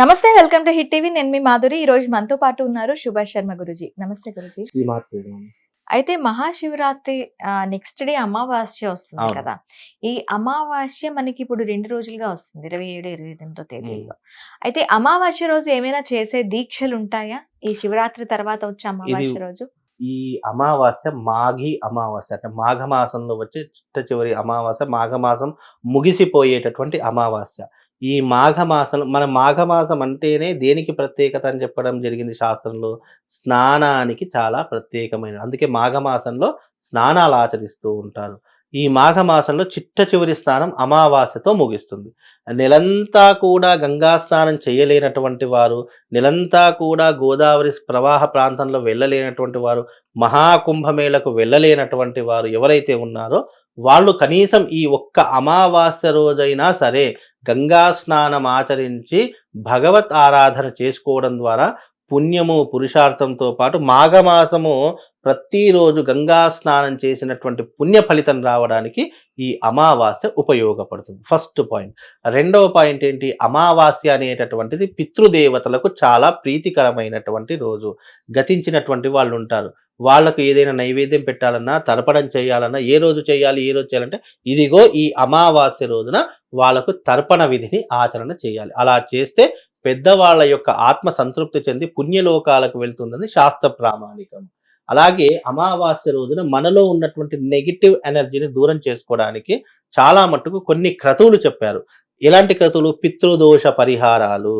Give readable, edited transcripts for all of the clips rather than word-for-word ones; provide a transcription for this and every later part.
నమస్తే, welcome to hit TV. నేను మీ మాధురి. ఈ రోజు మనతో పాటు ఉన్నారు సుభాష్ శర్మ గురుజీ. నమస్తే గురుజీ. అయితే మహాశివరాత్రి నెక్స్ట్ డే అమావాస్య వస్తుంది కదా. ఈ అమావాస్య మనకి ఇప్పుడు 2 రోజులుగా వస్తుంది, 27, 28 తేదీల్లో. అయితే అమావాస్య రోజు ఏమైనా చేసే దీక్షలు ఉంటాయా? ఈ శివరాత్రి తర్వాత వచ్చే అమావాస్య రోజు ఈ అమావాస్య మాఘి అమావాస్య అంటే మాఘమాసంలో వచ్చే చిట్ట చివరి అమావాస్య, మాఘమాసం ముగిసిపోయేటటువంటి అమావాస్య. ఈ మాఘమాసం, మన మాఘమాసం అంటేనే దేనికి ప్రత్యేకత అని చెప్పడం జరిగింది శాస్త్రంలో? స్నానానికి చాలా ప్రత్యేకమైన, అందుకే మాఘమాసంలో స్నానాలు ఆచరిస్తూ ఉంటారు. ఈ మాఘమాసంలో చిట్ట చివరి స్నానం అమావాస్యతో ముగిస్తుంది. నెలంతా కూడా గంగా స్నానం చేయలేనటువంటి వారు, నెలంతా కూడా గోదావరి ప్రవాహ ప్రాంతంలో వెళ్ళలేనటువంటి వారు, మహాకుంభమేళకు వెళ్ళలేనటువంటి వారు ఎవరైతే ఉన్నారో వాళ్ళు కనీసం ఈ ఒక్క అమావాస్య రోజైనా సరే గంగా స్నానం ఆచరించి భగవత్ ఆరాధన చేసుకోవడం ద్వారా పుణ్యము పురుషార్థంతో పాటు మాఘమాసము ప్రతిరోజు గంగా స్నానం చేసినటువంటి పుణ్య ఫలితం రావడానికి ఈ అమావాస్య ఉపయోగపడుతుంది. First point. రెండవ పాయింట్ ఏంటి? అమావాస్య అనేటటువంటిది పితృదేవతలకు చాలా ప్రీతికరమైనటువంటి రోజు. గతించినటువంటి వాళ్ళు ఉంటారు, వాళ్ళకు ఏదైనా నైవేద్యం పెట్టాలన్నా, తర్పణం చేయాలన్నా, ఏ రోజు చేయాలంటే ఇదిగో ఈ అమావాస్య రోజున వాళ్ళకు తర్పణ విధిని ఆచరణ చేయాలి. అలా చేస్తే పెద్దవాళ్ళ యొక్క ఆత్మ సంతృప్తి చెంది పుణ్యలోకాలకు వెళ్తుందని శాస్త్ర ప్రామాణికం. అలాగే అమావాస్య రోజున మనలో ఉన్నటువంటి నెగిటివ్ ఎనర్జీని దూరం చేసుకోవడానికి చాలా మట్టుకు కొన్ని క్రతువులు చెప్పారు. ఎలాంటి క్రతువులు? పితృదోష పరిహారాలు.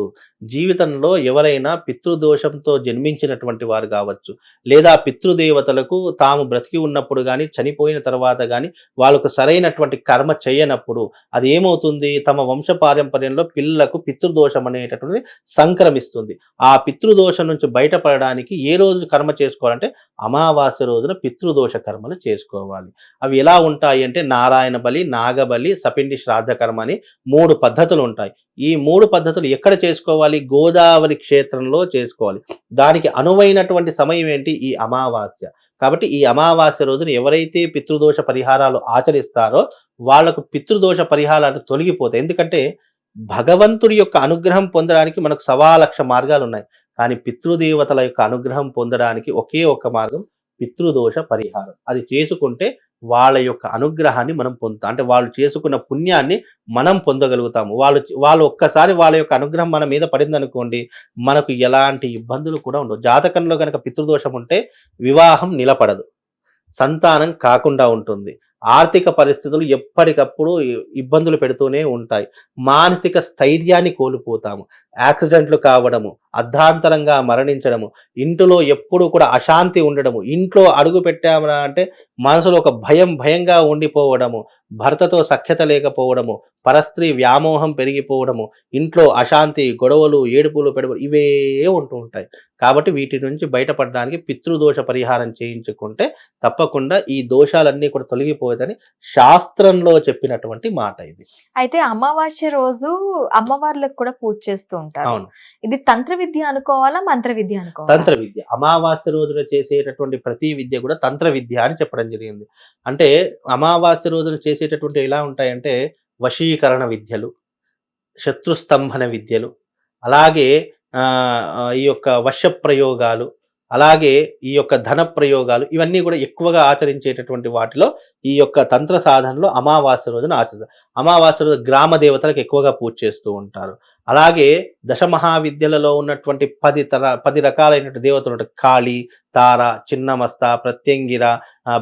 జీవితంలో ఎవరైనా పితృదోషంతో జన్మించినటువంటి వారు కావచ్చు, లేదా పితృదేవతలకు తాము బ్రతికి ఉన్నప్పుడు కానీ చనిపోయిన తర్వాత కానీ వాళ్ళకు సరైనటువంటి కర్మ చేయనప్పుడు అది ఏమవుతుంది? తమ వంశ పారంపర్యంలో పిల్లలకు పితృదోషం అనేటటువంటిది సంక్రమిస్తుంది. ఆ పితృదోషం నుంచి బయటపడడానికి ఏ రోజు కర్మ చేసుకోవాలంటే అమావాస్య రోజున పితృదోష కర్మలు చేసుకోవాలి. అవి ఎలా ఉంటాయి అంటే నారాయణ బలి, నాగబలి, సపిండి శ్రాద్ధ కర్మ అని 3 పద్ధతులు ఉంటాయి. ఈ 3 పద్ధతులు ఎక్కడ చేసుకోవాలి? గోదావరి క్షేత్రంలో చేసుకోవాలి. దానికి అనువైనటువంటి సమయం ఏంటి? ఈ అమావాస్య. కాబట్టి ఈ అమావాస్య రోజున ఎవరైతే పితృదోష పరిహారాలు ఆచరిస్తారో వాళ్లకు పితృదోష పరిహారాలు తొలగిపోతాయి. ఎందుకంటే భగవంతుడి యొక్క అనుగ్రహం పొందడానికి మనకు 1,00,000 మార్గాలు ఉన్నాయి, కానీ పితృదేవతల యొక్క అనుగ్రహం పొందడానికి ఒకే ఒక్క మార్గం పితృదోష పరిహారం. అది చేసుకుంటే వాళ్ళ యొక్క అనుగ్రహాన్ని మనం పొందుతాం. అంటే వాళ్ళు చేసుకున్న పుణ్యాన్ని మనం పొందగలుగుతాము. వాళ్ళు ఒక్కసారి వాళ్ళ యొక్క అనుగ్రహం మన మీద పడిందనుకోండి, మనకు ఎలాంటి ఇబ్బందులు కూడా ఉండవు. జాతకంలో కనుక పితృదోషం ఉంటే వివాహం నిలబడదు, సంతానం కాకుండా ఉంటుంది, ఆర్థిక పరిస్థితులు ఎప్పటికప్పుడు ఇబ్బందులు పెడుతూనే ఉంటాయి, మానసిక స్థైర్యాన్ని కోల్పోతాము, యాక్సిడెంట్లు కావడము, అర్ధాంతరంగా మరణించడము, ఇంట్లో ఎప్పుడు కూడా అశాంతి ఉండడము, ఇంట్లో అడుగు పెట్టామరా అంటే మనసులో ఒక భయంగా ఉండిపోవడము, భర్తతో సఖ్యత లేకపోవడము, పరస్త్రీ వ్యామోహం పెరిగిపోవడము, ఇంట్లో అశాంతి, గొడవలు, ఏడుపులు, పెడవలు ఇవే ఉంటూ ఉంటాయి. కాబట్టి వీటి నుంచి బయటపడడానికి పితృదోష పరిహారం చేయించుకుంటే తప్పకుండా ఈ దోషాలన్నీ కూడా తొలగిపోయేదని శాస్త్రంలో చెప్పినటువంటి మాట ఇది. అయితే అమావాస్య రోజు అమ్మవార్లకు కూడా పూజ చేస్తూ ఉంటారు. అవును. ఇది తంత్ర విద్య అనుకోవాలా, మంత్ర విద్య అనుకోవాలా? తంత్ర విద్య. అమావాస్య రోజున చేసేటటువంటి ప్రతి విద్య కూడా తంత్ర విద్య అని చెప్పడం జరిగింది. అంటే అమావాస్య రోజున చేసేటటువంటి ఎలా ఉంటాయంటే వశీకరణ విద్యలు, శత్రుస్తంభన విద్యలు, అలాగే ఈ యొక్క వశ ప్రయోగాలు, అలాగే ఈ యొక్క ధన ప్రయోగాలు, ఇవన్నీ కూడా ఎక్కువగా ఆచరించేటటువంటి వాటిలో ఈ యొక్క తంత్ర సాధనలో అమావాస్య రోజున ఆచరిస్తారు. అమావాస్య రోజు గ్రామ దేవతలకు ఎక్కువగా పూజ చేస్తూ ఉంటారు. అలాగే దశమహావిద్యలలో ఉన్నటువంటి 10 రకాలైనటువంటి దేవతలు ఉంటాయి. కాళీ, తార, చిన్నమస్త, ప్రత్యంగిర,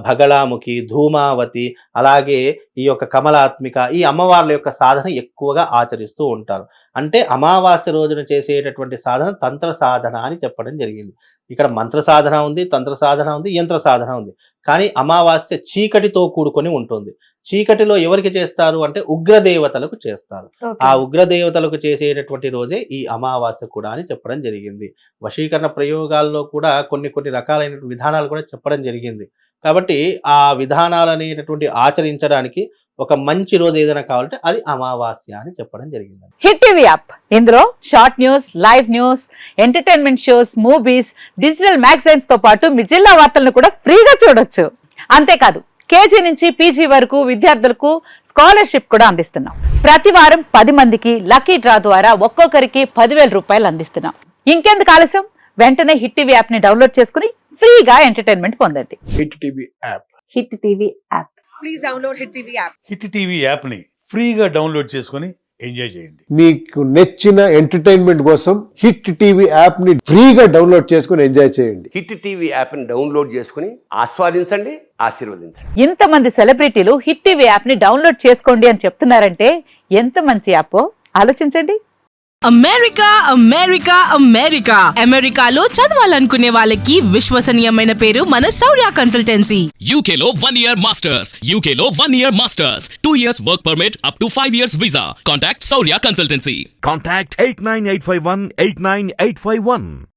భగళాముఖి, ధూమావతి, అలాగే ఈ యొక్క కమలాత్మిక, ఈ అమ్మవార్ల యొక్క సాధన ఎక్కువగా ఆచరిస్తూ ఉంటారు. అంటే అమావాస్య రోజున చేసేటటువంటి సాధన తంత్ర సాధన అని చెప్పడం జరిగింది. ఇక్కడ మంత్ర సాధన ఉంది, తంత్ర సాధన ఉంది, యంత్ర సాధన ఉంది. కానీ అమావాస్య చీకటితో కూడుకొని ఉంటుంది. చీకటిలో ఎవరికి చేస్తారు అంటే ఉగ్రదేవతలకు చేస్తారు. ఆ ఉగ్రదేవతలకు చేసేటటువంటి రోజే ఈ అమావాస్య కూడా అని చెప్పడం జరిగింది. వశీకరణ ప్రయోగాల్లో కూడా కొన్ని రకాలైన విధానాలు కూడా చెప్పడం జరిగింది. కాబట్టి ఆ విధానాలు అనేటటువంటి ఆచరించడానికి ఒక మంచి రోజు ఏదైనా కావాలంటే అది అమావాస్య అని చెప్పడం జరిగింది. హిట్ టీవీ యాప్, ఇందులో short news, live news, entertainment shows, movies, digital magazines తో పాటు మీ జిల్లా వార్తలను కూడా ఫ్రీగా చూడొచ్చు. అంతేకాదు కేజీ నుంచి పీజీ వరకు విద్యార్థులకు స్కాలర్షిప్ కూడా అందిస్తున్నాం. ప్రతి వారం 10 మందికి లక్కీ డ్రా ద్వారా ఒక్కొక్కరికి 10,000 రూపాయలు అందిస్తున్నాం. ఇంకెందుకు ఆలస్యం, వెంటనే హిట్ టీవీ యాప్ ని డౌన్లోడ్ చేసుకుని ఫ్రీగా ఎంటర్టైన్మెంట్ పొందండి. Hit TV app. Hit TV app. Please download Hit TV app. Hit TV యాప్ని ఫ్రీగా డౌన్లోడ్ చేసుకొని ఎంజాయ్ చేయండి. మీకు నచ్చిన ఎంటర్టైన్మెంట్ కోసం హిట్ టీవీ యాప్ ని ఫ్రీగా డౌన్లోడ్ చేసుకుని ఎంజాయ్ చేయండి. హిట్ టీవీ యాప్ని డౌన్లోడ్ చేసుకుని ఆస్వాదించండి, ఆశీర్వదించండి. ఇంతమంది సెలబ్రిటీలు హిట్ టీవీ యాప్ ని డౌన్లోడ్ చేసుకోండి అని చెప్తున్నారంటే ఎంత మంచి యాప్ ఆలోచించండి. అమెరికా అమెరికాలో చదవాలనుకునే వాళ్ళకి విశ్వసనీయమైన పేరు మన శౌర్య consultancy. UK Law 1 Year Masters. UK Law 1 Year Masters. 2 years work permit up to 5 years visa. Contact Saurya Consultancy. Contact 89851 89851.